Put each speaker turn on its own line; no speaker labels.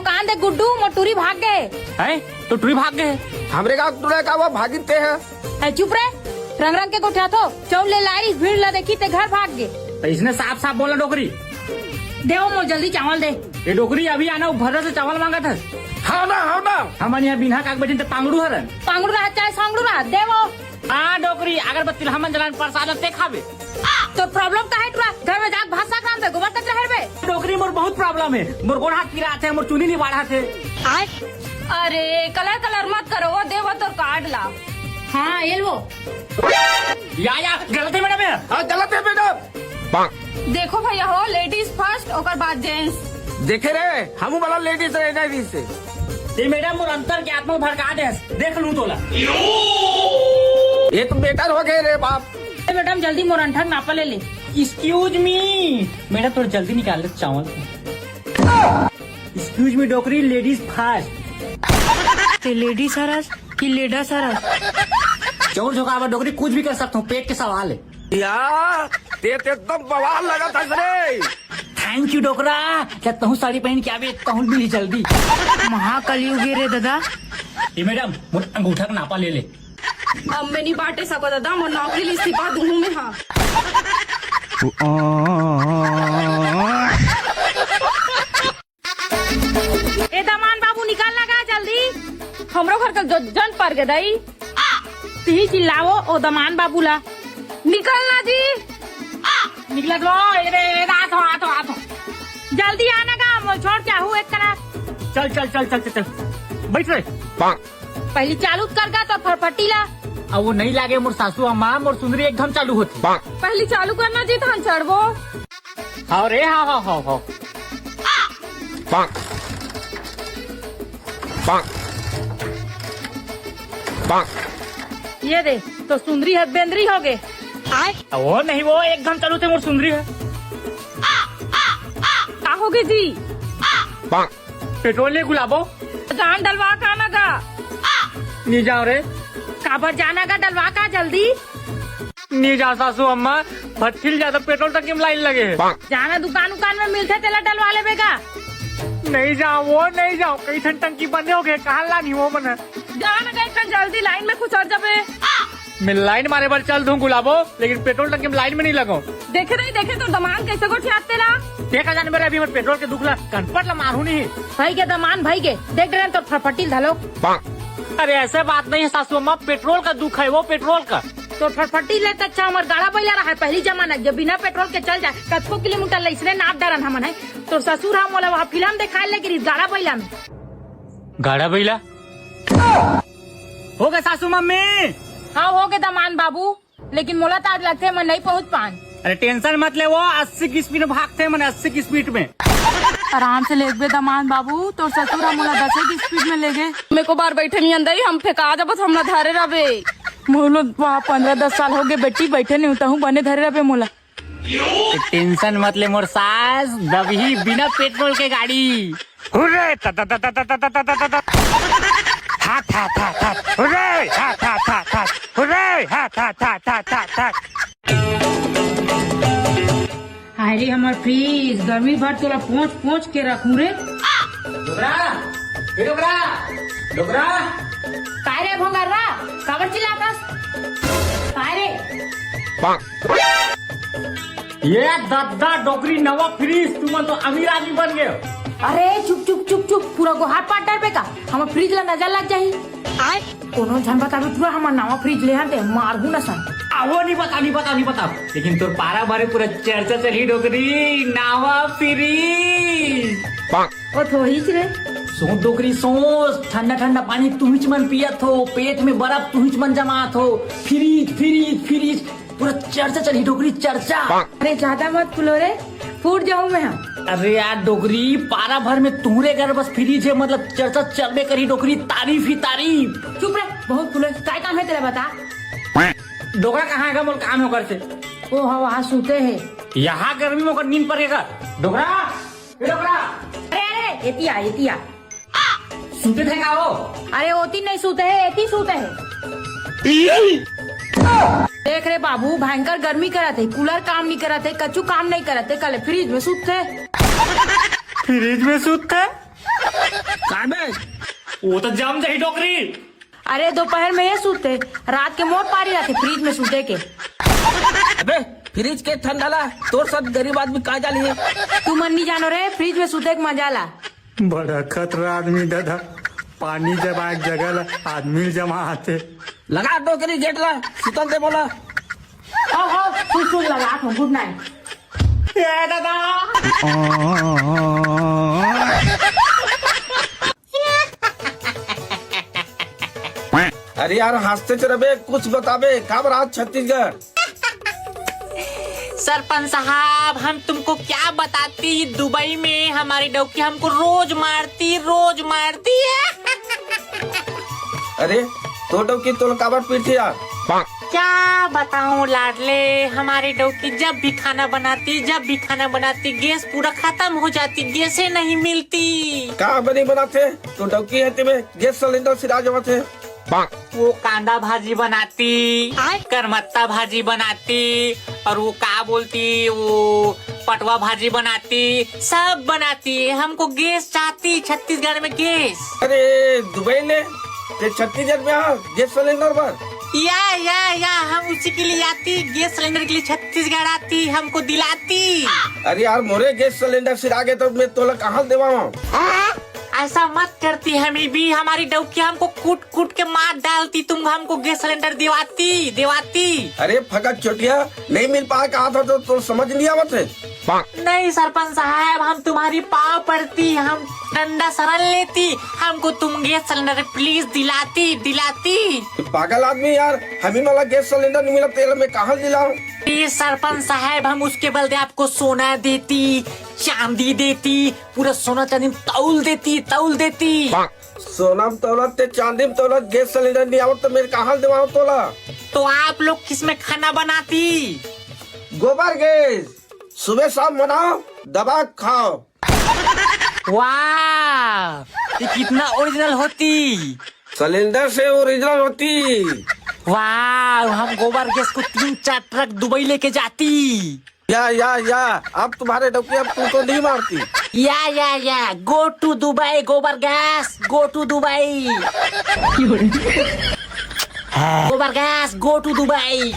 दुकान दे गुड्डू मोटूरी भाग गए
है तो टुरी भाग गए।
हमरे गाँव टूरे का वो भागते हैं।
है चुप रे, रंग रंग के कोठा थो चौल ले लाई भीड़ ला देखी ते घर भाग गए।
तो इसने साफ साफ बोला डोकरी
देव मो जल्दी चावल दे।
ये डोकरी अभी आना भर से चावल मांगा था।
हाँ ना
हमारे यहाँ बिना काग बजे तांगड़ू हरन
पांगड़ू रहा चाहे सांगड़ू रहा देवो।
हाँ डोकरी अगरबत्ती हमन जलान प्रसाद ते खावे।
तो प्रॉब्लम का है तुरा घर में जाग भाषा काम से गोबर कचरा है बे।
डोकरी मोर बहुत प्रॉब्लम है। मोर गोड़ हाथ पीरा थे, मोर चुनी नहीं बाढ़ा थे।
आय अरे कलर कलर मत करो वो देवो तो कार्ड ला। हाँ ये लो
या गलत है मैडम।
हाँ गलत है मैडम।
देखो भैया हो लेडीज फर्स्ट और बाद जेंट्स।
देखे रे हम वाला लेडीज रहना से
ये मैडम मोर अंतर के आत्मा भड़का दे देख लूं तोला।
ये तो बेटर हो गए रे बाप।
मैडम जल्दी मोर अंठक नापा ले ले।
एक्सक्यूज मी मैडम थोड़ा जल्दी निकाल ले चावल। एक्सक्यूज मी डोकरी लेडीज फर्स्ट।
लेडी सरस की लेडा सरस।
चोर झोंका डोकरी कुछ भी कर सकता हूँ, पेट के सवाल है।
यार ते तो एकदम बवाल लगा था रे।
थैंक यू डोकरा। क्या तहु साड़ी पहन के आवे तहु मिली जल्दी।
महाकलियुगी रे दादा।
ये मैडम मोर अंगूठा का नापा ले ले।
अब मैं नहीं बांटे सको दादा, मैं नौकरी ली इस्तीफा दूंगी मैं। हाँ ए दमान बाबू निकाल लगा जल्दी। हमरो घर का जन पर गए दई ती चिल्लावो ओ दमान बाबू ला निकलना जी।
निकला लो ये आतो
जल्दी आना का मैं छोड़ चाहू एक करा।
चल चल चल चल चल बैठ रहे।
पहली चालू करगा तो फरफटी ला।
अब वो नहीं लागे मोर सासू अम्मा मोर सुंदरी एकदम चालू होती।
पहली चालू करना जी थान चढ़वो।
हाँ रे हाँ
ये दे तो सुंदरी है बेंदरी हो गए। आए
वो नहीं वो एकदम चालू थे मोर सुंदरी है।
का हो गई जी?
पेट्रोल ले गुलाबो
जान डलवा का ना का
नहीं जाओ रे।
काबर जाना का डलवा का जल्दी।
नहीं जाओ सासू अम्मा भट्टिल ज्यादा पेट्रोल तक की लाइन लगे है।
जाना दुकान में मिलते तेला डलवा ले का।
नहीं जाओ वो नहीं जाओ कई ठन टंकी बंदे हो गए कहाँ लानी वो मन।
जाना गए जल्दी लाइन में कुछ और जबे।
मैं लाइन मारे बार चल दूं गुलाबो लेकिन पेट्रोल टंकी में लाइन में नहीं लगाओ।
देखे तो दमान कैसे को ठियाते ला।
देखा जाने मेरे अभी मैं पेट्रोल के दुखला कनपट ला मारू नहीं।
भाई के दमान भाई के देख रहे तो फटफटी धलो।
अरे ऐसे बात नहीं है सासू अम्मा, पेट्रोल का दुख है वो पेट्रोल का।
तो फटफटी ले अच्छा हमारे गाड़ा बैला रहा है पहली जमाना जब बिना पेट्रोल के चल जाए कतको किलोमीटर ले इसलिए नाप डरन हमन है। तो ससुर हम बोला वहाँ फिल्म दिखाए लेकिन गाड़ा बैला में
गाड़ा बैला हो गए सासू मम्मी।
हाँ हो गए दमान बाबू लेकिन मोला तो आज लगते मैं नहीं पहुँच पान।
अरे टेंशन मत ले वो 80 की स्पीड में भागते हैं मैंने 80 की स्पीड में।
आराम से ले गए दमान बाबू तो ससुर हम मोला 10 की स्पीड में ले गए। मेरे को बार बैठे नहीं अंदर ही हम फेंका जब हमरा धारे रहे मोलो वहाँ 15-10 साल हो गए बेटी बैठे नहीं होता हूँ बने धरे रहे मोला।
टेंशन मत ले मोर सास दबी बिना पेट्रोल के गाड़ी। हुर्रे था था था था था था था था था था था था था हुर्रे था था था था हुर्रे था था था था था था।
अरे हमार फ्रीज गर्मी भर तोरा पोंछ के रखूं रे।
डोकरा
काय रे भोंगर्रा काबर चिल्लातस काय रे।
ये दद्दा डोकरी नवा फ्रीज तुम तो अमीर आदमी बन गए।
अरे चुप पूरा को हाथ पाट डर पे का हमार फ्रीज ला नजर लग जाही। आए कोनो झन बताबे पूरा हमार नवा फ्रीज ले हते मारहू न सन।
वो नहीं बता लेकिन तोर पारा भरे पूरा चर्चा चली डोकरी नवा फ्रीज।
ओ थोड़ी रे
सो डोकरी सोच ठंडा ठंडा पानी तुहिच मन पियत हो पेट में बर्फ तुहिच मन जमात हो फ्रीज पूरा चर्चा चली डोकरी चर्चा।
अरे ज्यादा मत फुलो रे फूट जाऊं मैं।
अरे यार डोकरी पारा भर में तुम्हारे घर बस फ्रीज है मतलब चर्चा चलबे करी डोकरी तारीफ ही तारीफ।
चुप रे बहुत फुलो काय काम है तेरा बता।
डोकरा कहाँ है मोल काम होकर से
ओ वहाँ सोते है
यहाँ गर्मी में नींद पड़ेगा डोकरा।
अरे एतिया
सुते थे का वो।
अरे ओती नहीं सोते है एती सोते है। देख रे बाबू भयंकर गर्मी कराते कूलर काम नहीं कराते कछु काम नहीं कराते कल फ्रिज में सूते।
फ्रिज में सूते
काय बे
वो तो जम जाही डोकरी।
अरे दोपहर में ये सूते, रात के मोट पारी रहते फ्रिज में सूते के।
अबे फ्रिज के ठंडाला तोर सब गरीब आदमी का जाली है।
तू मन नहीं जानो रे, फ्रिज में सूते के मजा ला।
बड़ा खतरा आदमी दादा, पानी जब आग जगल आदमी जमा आते।
लगा डोकरी गेट ला सुतल दे बोला।
हाँ फुल लगा गुड नाइट।
ए दादा
अरे यार हंसते चले बे, कुछ बताबे कब रात छत्तीसगढ़।
सरपंच साहब हम तुमको क्या बताती, दुबई में हमारी डौकी हमको रोज मारती है।
अरे तो डोकी तो काबर पीछे यार।
क्या बताऊं लाडले, हमारी डौकी जब भी खाना बनाती गैस पूरा खत्म हो जाती, गैसे नहीं मिलती।
कहाँ बनी बनाते तो डोकी है तुम्हें गैस सिलेंडर सिरा जमा थे।
वो कांदा भाजी बनाती, करमत्ता भाजी बनाती, और वो क्या बोलती, वो पटवा भाजी बनाती, सब बनाती। हमको गैस चाहती, छत्तीसगढ़ में गैस।
अरे दुबई ले ते छत्तीसगढ़ में आ गैस सिलेंडर पर।
या हम उसी के लिए आती, गैस सिलेंडर के लिए छत्तीसगढ़ आती, हमको दिलाती।
अरे यार मोरे गैस सिलेंडर सिरा गए तो मैं तोला कहाँ देवा।
ऐसा मत करती, हमें भी हमारी डौकी हमको कूट के मार डालती, तुम हमको गैस सिलेंडर दिवाती।
अरे फकत चोटिया नहीं मिल पाया कहा था तो समझ नहीं आवत है।
नहीं सरपंच साहब, हम तुम्हारी पाँव पड़ती, हम डंडा शरण लेती, हमको तुम गैस सिलेंडर प्लीज दिलाती।
पागल आदमी यार, हमें वाला गैस सिलेंडर नहीं मिला तेल में कहाँ दिलाऊं।
ये सरपंच साहब, हम उसके बदले आपको सोना देती, चांदी देती, पूरा सोना चांदी तौल देती।
सोना में तौलत ते चांदी में तौलत, गैस सिलेंडर नहीं आवत तो मेरे कहाँ देवा तोला।
तो आप लोग किसमें खाना बनाती?
गोबर गैस, सुबह शाम बनाओ दबा खाओ।
वाह, ये कितना ओरिजिनल होती।
सिलेंडर से ओरिजिनल होती।
वाह, हम गोबर गैस को 3-4 ट्रक दुबई लेके जाती।
या अब तुम्हारे डोकी अब तू तो नहीं मारती।
या गो टू दुबई, गोबर गैस गो टू दुबई। गोबर गैस गो टू दुबई।